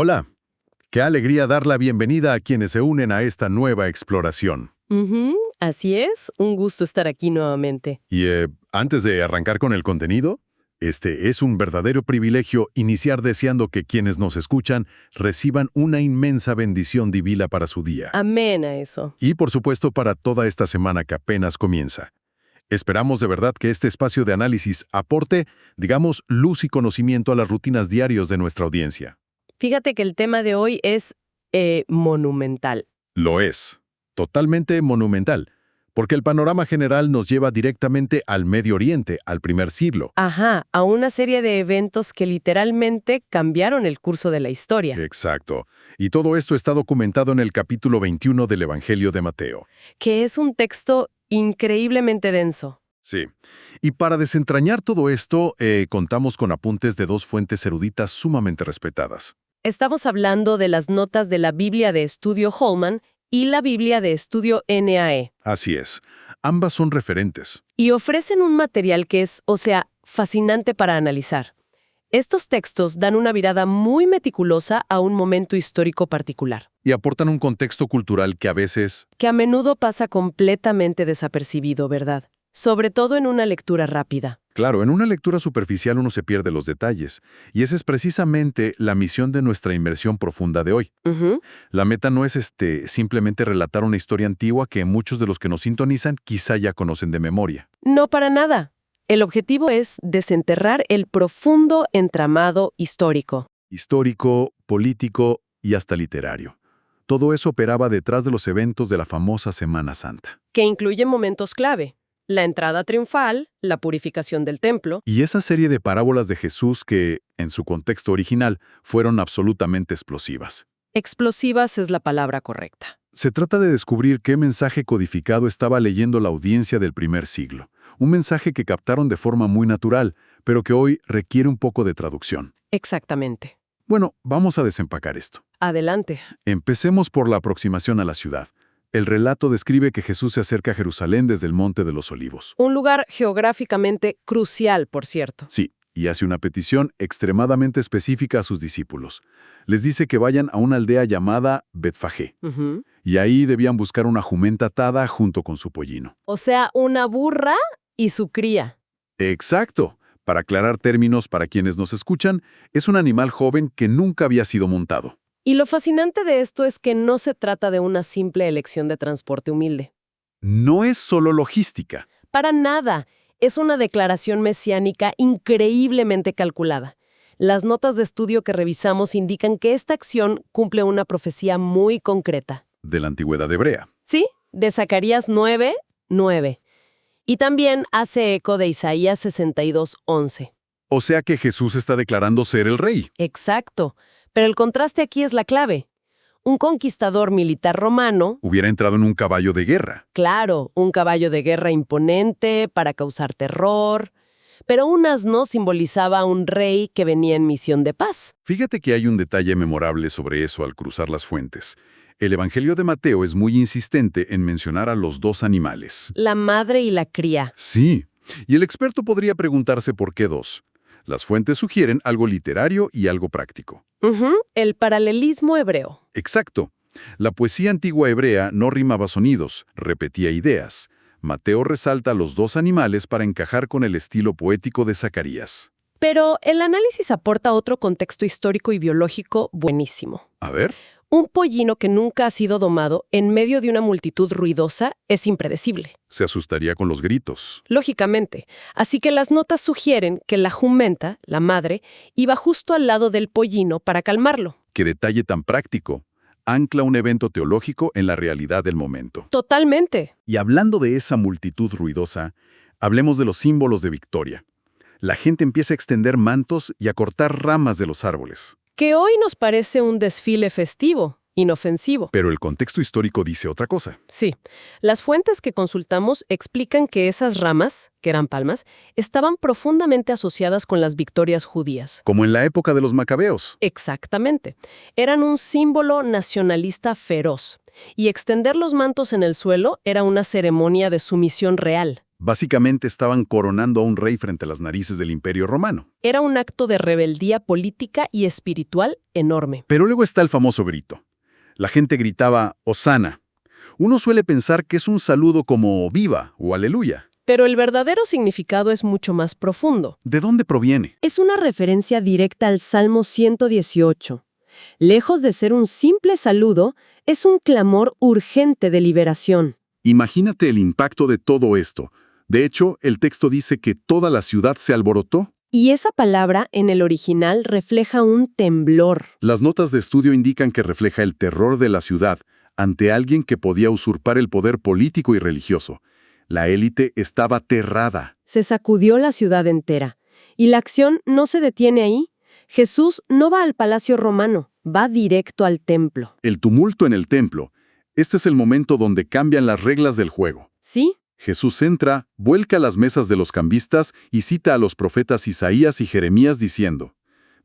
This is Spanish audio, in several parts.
Hola, qué alegría dar la bienvenida a quienes se unen a esta nueva exploración. Así es, un gusto estar aquí nuevamente. Y antes de arrancar con el contenido, es un verdadero privilegio iniciar deseando que quienes nos escuchan reciban una inmensa bendición divina para su día. Amén a eso. Y por supuesto para toda esta semana que apenas comienza. Esperamos de verdad que este espacio de análisis aporte, digamos, luz y conocimiento a las rutinas diarias de nuestra audiencia. Fíjate que el tema de hoy es monumental. Lo es. Totalmente monumental. Porque el panorama general nos lleva directamente al Medio Oriente, al primer siglo. Ajá, a una serie de eventos que literalmente cambiaron el curso de la historia. Exacto. Y todo esto está documentado en el capítulo 21 del Evangelio de Mateo. Que es un texto increíblemente denso. Sí. Y para desentrañar todo esto, contamos con apuntes de dos fuentes eruditas sumamente respetadas. Estamos hablando de las notas de la Biblia de Estudio Holman y la Biblia de Estudio NAE. Así es. Ambas son referentes. Y ofrecen un material que es, fascinante para analizar. Estos textos dan una mirada muy meticulosa a un momento histórico particular, Y aportan un contexto cultural que a veces... que a menudo pasa completamente desapercibido, ¿verdad? Sobre todo en una lectura rápida. Claro, en una lectura superficial uno se pierde los detalles. Y esa es precisamente la misión de nuestra inmersión profunda de hoy. Ujú. La meta no es simplemente relatar una historia antigua que muchos de los que nos sintonizan quizá ya conocen de memoria. No para nada. El objetivo es desenterrar el profundo entramado histórico. Histórico, político y hasta literario. Todo eso operaba detrás de los eventos de la famosa Semana Santa. Que incluye momentos clave. La entrada triunfal, la purificación del templo. Y esa serie de parábolas de Jesús que, en su contexto original, fueron absolutamente explosivas. Explosivas es la palabra correcta. Se trata de descubrir qué mensaje codificado estaba leyendo la audiencia del primer siglo. Un mensaje que captaron de forma muy natural, pero que hoy requiere un poco de traducción. Exactamente. Bueno, vamos a desempacar esto. Adelante. Empecemos por la aproximación a la ciudad. El relato describe que Jesús se acerca a Jerusalén desde el Monte de los Olivos. Un lugar geográficamente crucial, por cierto. Sí, y hace una petición extremadamente específica a sus discípulos. Les dice que vayan a una aldea llamada Betfagé, Ujú. y ahí debían buscar una jumenta atada junto con su pollino. O sea, una burra y su cría. ¡Exacto! Para aclarar términos para quienes nos escuchan, es un animal joven que nunca había sido montado. Y lo fascinante de esto es que no se trata de una simple elección de transporte humilde. No es solo logística. Para nada. Es una declaración mesiánica increíblemente calculada. Las notas de estudio que revisamos indican que esta acción cumple una profecía muy concreta. De la antigüedad hebrea. ¿Sí? De Zacarías 9:9. Y también hace eco de Isaías 62:11. O sea que Jesús está declarando ser el rey. Exacto. Pero el contraste aquí es la clave. Un conquistador militar romano, Hubiera entrado en un caballo de guerra. claro, un caballo de guerra imponente para causar terror, pero un asno simbolizaba a un rey que venía en misión de paz. Fíjate que hay un detalle memorable sobre eso al cruzar las fuentes. El Evangelio de Mateo es muy insistente en mencionar a los dos animales. La madre y la cría. Sí, y el experto podría preguntarse por qué dos. Las fuentes sugieren algo literario y algo práctico. El paralelismo hebreo. Exacto. La poesía antigua hebrea no rimaba sonidos, repetía ideas. Mateo resalta a los dos animales para encajar con el estilo poético de Zacarías. Pero el análisis aporta otro contexto histórico y biológico buenísimo. A ver. Un pollino que nunca ha sido domado en medio de una multitud ruidosa es impredecible, Se asustaría con los gritos. lógicamente. Así que las notas sugieren que la jumenta, la madre, iba justo al lado del pollino para calmarlo. Qué detalle tan práctico. Ancla un evento teológico en la realidad del momento. Totalmente. Y hablando de esa multitud ruidosa, hablemos de los símbolos de victoria. La gente empieza a extender mantos y a cortar ramas de los árboles. Que hoy nos parece un desfile festivo, inofensivo. Pero el contexto histórico dice otra cosa. Sí, las fuentes que consultamos explican que esas ramas, que eran palmas, estaban profundamente asociadas con las victorias judías. Como en la época de los macabeos. Exactamente. Eran un símbolo nacionalista feroz. Y extender los mantos en el suelo era una ceremonia de sumisión real. Básicamente estaban coronando a un rey frente a las narices del Imperio Romano. Era un acto de rebeldía política y espiritual enorme. Pero luego está el famoso grito. La gente gritaba «Hosana». Uno suele pensar que es un saludo como «Viva» o «Aleluya». Pero el verdadero significado es mucho más profundo. ¿De dónde proviene? Es una referencia directa al Salmo 118. Lejos de ser un simple saludo, es un clamor urgente de liberación. Imagínate el impacto de todo esto. De hecho, el texto dice que toda la ciudad se alborotó. Y esa palabra en el original refleja un temblor. Las notas de estudio indican que refleja el terror de la ciudad ante alguien que podía usurpar el poder político y religioso. La élite estaba aterrada. Se sacudió la ciudad entera. Y la acción no se detiene ahí. Jesús no va al palacio romano, va directo al templo. El tumulto en el templo. Este es el momento donde cambian las reglas del juego. ¿Sí? Jesús entra, vuelca las mesas de los cambistas y cita a los profetas Isaías y Jeremías diciendo: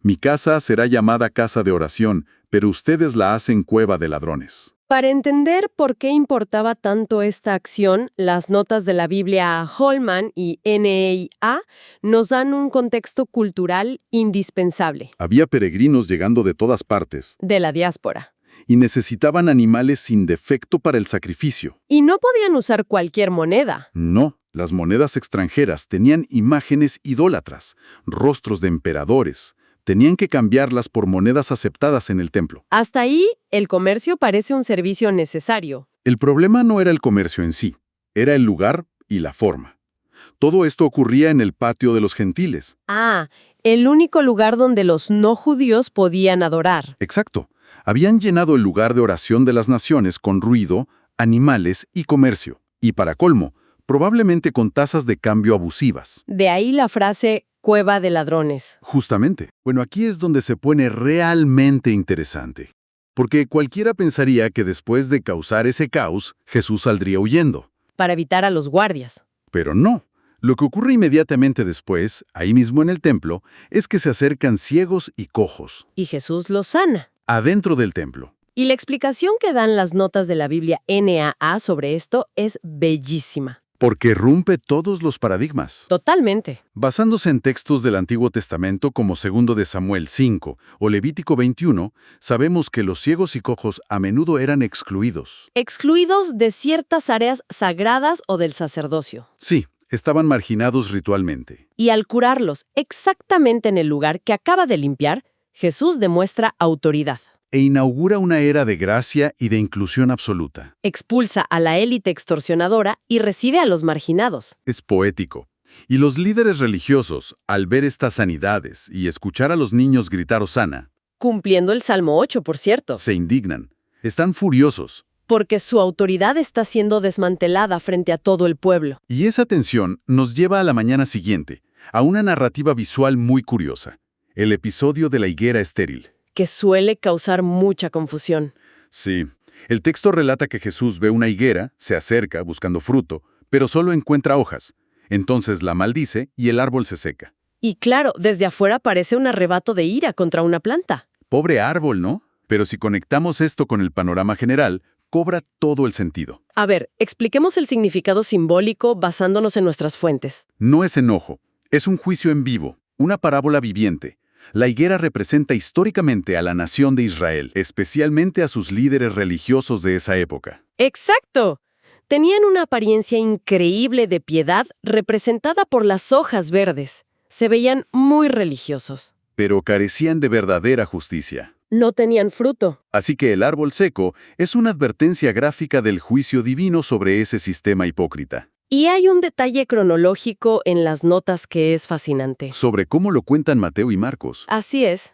«Mi casa será llamada casa de oración, pero ustedes la hacen cueva de ladrones». Para entender por qué importaba tanto esta acción, las notas de la Biblia Holman y NEA nos dan un contexto cultural indispensable. Había peregrinos llegando de todas partes De la diáspora. y necesitaban animales sin defecto para el sacrificio. Y no podían usar cualquier moneda. No, las monedas extranjeras tenían imágenes idólatras, rostros de emperadores. Tenían que cambiarlas por monedas aceptadas en el templo. Hasta ahí, el comercio parece un servicio necesario. El problema no era el comercio en sí, era el lugar y la forma. Todo esto ocurría en el patio de los gentiles. Ah, el único lugar donde los no judíos podían adorar. Exacto. Habían llenado el lugar de oración de las naciones con ruido, animales y comercio. Y para colmo, probablemente con tasas de cambio abusivas. De ahí la frase cueva de ladrones. Justamente. Bueno, aquí es donde se pone realmente interesante. Porque cualquiera pensaría que después de causar ese caos, Jesús saldría huyendo. Para evitar a los guardias. Pero no. Lo que ocurre inmediatamente después, ahí mismo en el templo, es que se acercan ciegos y cojos. Y Jesús los sana. Adentro del templo. Y la explicación que dan las notas de la Biblia NAA sobre esto es bellísima. Porque rompe todos los paradigmas. Totalmente. Basándose en textos del Antiguo Testamento como 2 de Samuel 5 o Levítico 21, sabemos que los ciegos y cojos a menudo eran excluidos. Excluidos de ciertas áreas sagradas o del sacerdocio. Sí, estaban marginados ritualmente. Y al curarlos exactamente en el lugar que acaba de limpiar, Jesús demuestra autoridad. E inaugura una era de gracia y de inclusión absoluta. Expulsa a la élite extorsionadora y recibe a los marginados. Es poético. Y los líderes religiosos, al ver estas sanidades y escuchar a los niños gritar Hosana, Cumpliendo el Salmo 8, por cierto. se indignan. Están furiosos. Porque su autoridad está siendo desmantelada frente a todo el pueblo. Y esa tensión nos lleva a la mañana siguiente, a una narrativa visual muy curiosa. El episodio de la higuera estéril. Que suele causar mucha confusión. Sí, el texto relata que Jesús ve una higuera, se acerca buscando fruto, pero solo encuentra hojas. Entonces la maldice y el árbol se seca. Y claro, desde afuera parece un arrebato de ira contra una planta. Pobre árbol, ¿no? Pero si conectamos esto con el panorama general, cobra todo el sentido. A ver, expliquemos el significado simbólico basándonos en nuestras fuentes. No es enojo, es un juicio en vivo, una parábola viviente. La higuera representa históricamente a la nación de Israel, especialmente a sus líderes religiosos de esa época. ¡Exacto! Tenían una apariencia increíble de piedad representada por las hojas verdes. Se veían muy religiosos. Pero carecían de verdadera justicia. No tenían fruto. Así que el árbol seco es una advertencia gráfica del juicio divino sobre ese sistema hipócrita. Y hay un detalle cronológico en las notas que es fascinante. Sobre cómo lo cuentan Mateo y Marcos. Así es.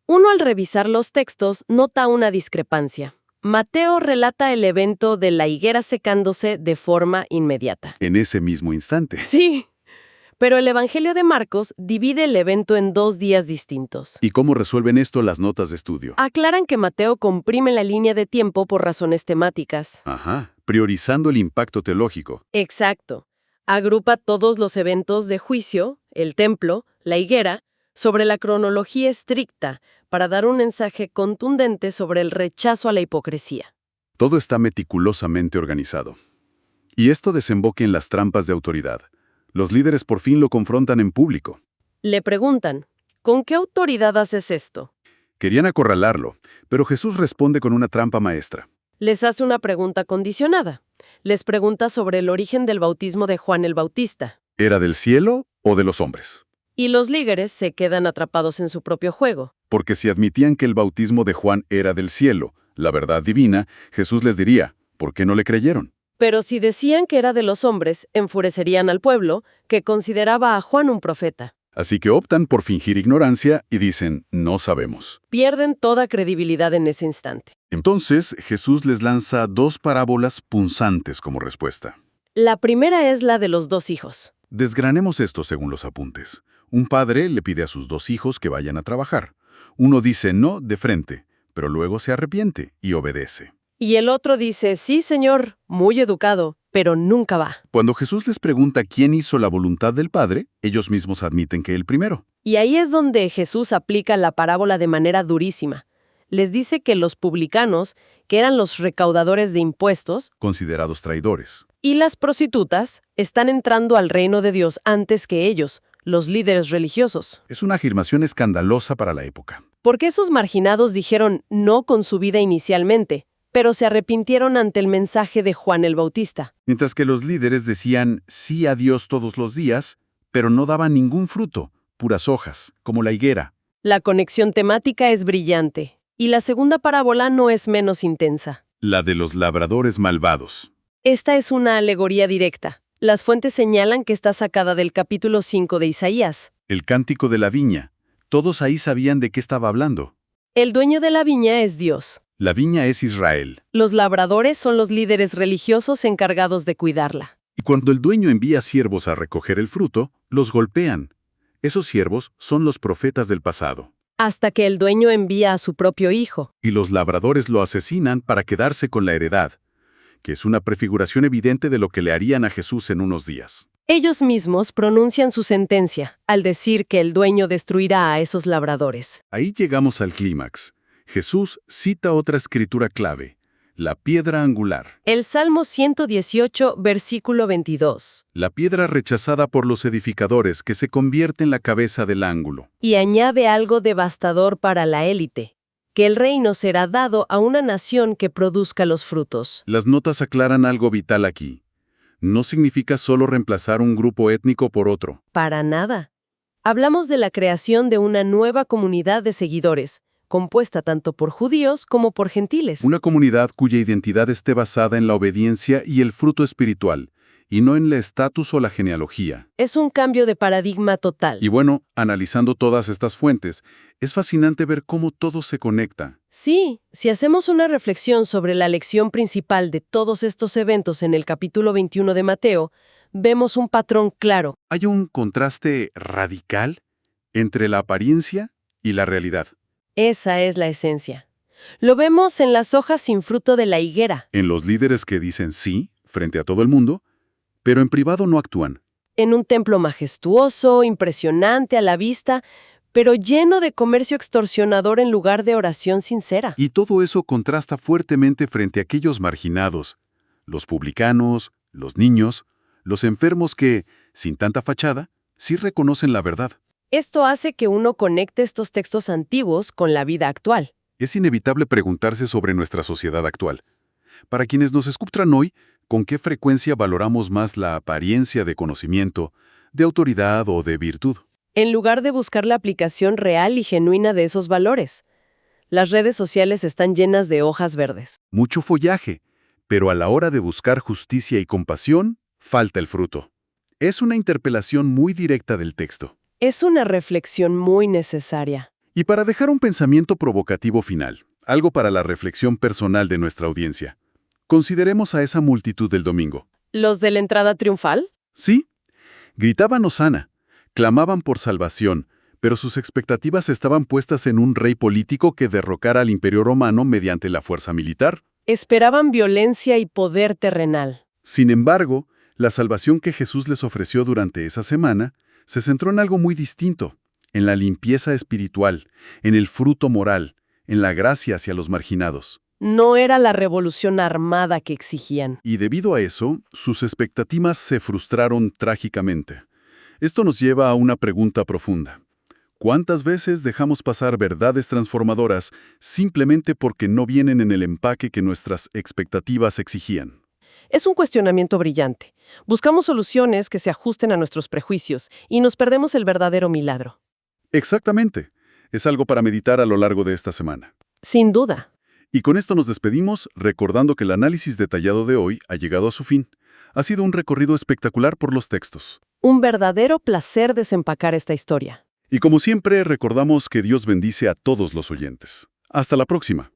Uno al revisar los textos nota una discrepancia. Mateo relata el evento de la higuera secándose de forma inmediata. En ese mismo instante. Sí. Pero el Evangelio de Marcos divide el evento en 2 días distintos. ¿Y cómo resuelven esto las notas de estudio? Aclaran que Mateo comprime la línea de tiempo por razones temáticas. Ajá, priorizando el impacto teológico. Exacto. Agrupa todos los eventos de juicio, el templo, la higuera, sobre la cronología estricta, para dar un mensaje contundente sobre el rechazo a la hipocresía. Todo está meticulosamente organizado. Y esto desemboca en las trampas de autoridad. Los líderes por fin lo confrontan en público. Le preguntan, ¿con qué autoridad haces esto? Querían acorralarlo, pero Jesús responde con una trampa maestra. Les hace una pregunta condicionada. Les pregunta sobre el origen del bautismo de Juan el Bautista. ¿Era del cielo o de los hombres? Y los líderes se quedan atrapados en su propio juego. Porque si admitían que el bautismo de Juan era del cielo, la verdad divina, Jesús les diría, ¿por qué no le creyeron? Pero si decían que era de los hombres, enfurecerían al pueblo, que consideraba a Juan un profeta. Así que optan por fingir ignorancia y dicen, no sabemos. Pierden toda credibilidad en ese instante. Entonces, Jesús les lanza dos parábolas punzantes como respuesta. La primera es la de los dos hijos. Desgranemos esto según los apuntes. Un padre le pide a sus dos hijos que vayan a trabajar. Uno dice no de frente, pero luego se arrepiente y obedece. Y el otro dice, sí, señor, muy educado, pero nunca va. Cuando Jesús les pregunta quién hizo la voluntad del Padre, ellos mismos admiten que el primero. Y ahí es donde Jesús aplica la parábola de manera durísima. Les dice que los publicanos, que eran los recaudadores de impuestos, Considerados traidores. y las prostitutas, están entrando al reino de Dios antes que ellos, los líderes religiosos. Es una afirmación escandalosa para la época. Porque esos marginados dijeron no con su vida inicialmente, pero se arrepintieron ante el mensaje de Juan el Bautista. Mientras que los líderes decían sí a Dios todos los días, pero no daban ningún fruto, puras hojas, como la higuera. La conexión temática es brillante, y la segunda parábola no es menos intensa. La de los labradores malvados. Esta es una alegoría directa. Las fuentes señalan que está sacada del capítulo 5 de Isaías. El cántico de la viña. Todos ahí sabían de qué estaba hablando. El dueño de la viña es Dios. La viña es Israel. Los labradores son los líderes religiosos encargados de cuidarla. Y cuando el dueño envía siervos a recoger el fruto, los golpean. Esos siervos son los profetas del pasado. Hasta que el dueño envía a su propio hijo. Y los labradores lo asesinan para quedarse con la heredad, que es una prefiguración evidente de lo que le harían a Jesús en unos días. Ellos mismos pronuncian su sentencia al decir que el dueño destruirá a esos labradores. Ahí llegamos al clímax. Jesús cita otra escritura clave, la piedra angular, El Salmo 118, versículo 22. la piedra rechazada por los edificadores que se convierte en la cabeza del ángulo. Y añade algo devastador para la élite, que el reino será dado a una nación que produzca los frutos. Las notas aclaran algo vital aquí. No significa solo reemplazar un grupo étnico por otro. Para nada. Hablamos de la creación de una nueva comunidad de seguidores, compuesta tanto por judíos como por gentiles. Una comunidad cuya identidad esté basada en la obediencia y el fruto espiritual, y no en el estatus o la genealogía. Es un cambio de paradigma total. Y bueno, analizando todas estas fuentes, es fascinante ver cómo todo se conecta. Sí, si hacemos una reflexión sobre la lección principal de todos estos eventos en el capítulo 21 de Mateo, vemos un patrón claro. Hay un contraste radical entre la apariencia y la realidad. Esa es la esencia. Lo vemos en las hojas sin fruto de la higuera, En los líderes que dicen sí frente a todo el mundo, pero en privado no actúan. en un templo majestuoso, impresionante a la vista, pero lleno de comercio extorsionador en lugar de oración sincera. Y todo eso contrasta fuertemente frente a aquellos marginados, los publicanos, los niños, los enfermos que, sin tanta fachada, sí reconocen la verdad. Esto hace que uno conecte estos textos antiguos con la vida actual. Es inevitable preguntarse sobre nuestra sociedad actual. Para quienes nos escuchan hoy, ¿con qué frecuencia valoramos más la apariencia de conocimiento, de autoridad o de virtud? En lugar de buscar la aplicación real y genuina de esos valores. Las redes sociales están llenas de hojas verdes. Mucho follaje, pero a la hora de buscar justicia y compasión, falta el fruto. Es una interpelación muy directa del texto. Es una reflexión muy necesaria. Y para dejar un pensamiento provocativo final, algo para la reflexión personal de nuestra audiencia, consideremos a esa multitud del domingo. ¿Los de la entrada triunfal? Sí, gritaban hosana, clamaban por salvación, pero sus expectativas estaban puestas en un rey político que derrocara al imperio romano mediante la fuerza militar. Esperaban violencia y poder terrenal. Sin embargo, la salvación que Jesús les ofreció durante esa semana se centró en algo muy distinto, en la limpieza espiritual, en el fruto moral, en la gracia hacia los marginados. No era la revolución armada que exigían. Y debido a eso, sus expectativas se frustraron trágicamente. Esto nos lleva a una pregunta profunda. ¿Cuántas veces dejamos pasar verdades transformadoras simplemente porque no vienen en el empaque que nuestras expectativas exigían? Es un cuestionamiento brillante. Buscamos soluciones que se ajusten a nuestros prejuicios y nos perdemos el verdadero milagro. Exactamente. Es algo para meditar a lo largo de esta semana. Sin duda. Y con esto nos despedimos, recordando que el análisis detallado de hoy ha llegado a su fin. Ha sido un recorrido espectacular por los textos. Un verdadero placer desempacar esta historia. Y como siempre, recordamos que Dios bendice a todos los oyentes. Hasta la próxima.